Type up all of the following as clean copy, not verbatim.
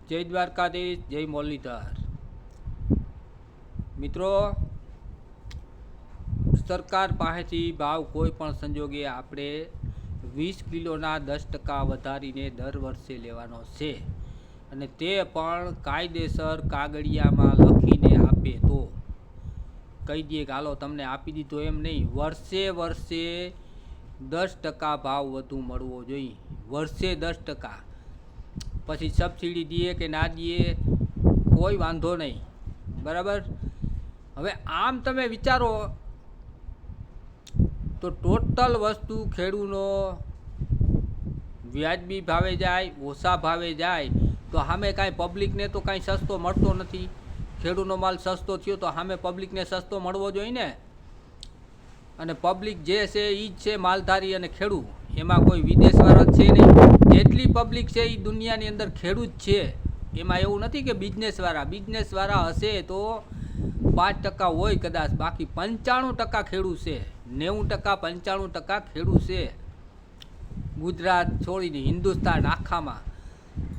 જય દ્વારકાધીશ, જય મુરલીધર। મિત્રો, સરકાર પાસેથી ભાવ કોઈ પણ સંજોગે આપણે 20 કિલોના 10% વધારીને દર વર્ષે લેવાનો છે, અને તે પણ કાયદેસર કાગળિયામાં લખીને આપે તો કહી દઈએ કે હાલો તમને આપી દીધો, એમ નહીં। વર્ષે વર્ષે 10% ભાવ વધુ મળવો જોઈએ, વર્ષે 10%। પછી સબસિડી દઈએ કે ના દઈએ કોઈ વાંધો નહીં, બરાબર। હવે આમ તમે વિચારો તો ટોટલ વસ્તુ ખેડૂતનો વ્યાજબી ભાવે જાય, ઓછા ભાવે જાય તો સામે કાંઈ પબ્લિકને તો કાંઈ સસ્તો મળતો નથી। ખેડૂતનો માલ સસ્તો થયો તો સામે પબ્લિકને સસ્તો મળવો જોઈએ ને। અને પબ્લિક જે છે એ જ છે માલધારી અને ખેડૂત, એમાં કોઈ વિદેશવાળા છે નહીં। જેટલી પબ્લિક છે એ દુનિયાની અંદર ખેડૂત છે, એમાં એવું નથી કે બિઝનેસવાળા હશે તો 5% હોય કદાચ, બાકી 95% ખેડૂત છે, 90% 95% ખેડૂત છે ગુજરાત છોડીને હિન્દુસ્તાન આખામાં।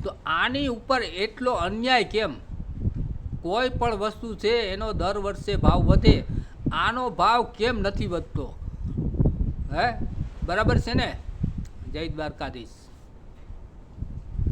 તો આની ઉપર એટલો અન્યાય કેમ? કોઈ પણ વસ્તુ છે એનો દર વર્ષે ભાવ વધે, આનો ભાવ કેમ નથી વધતો? હે, બરાબર છે ને? જય દ્વારકાધીશ।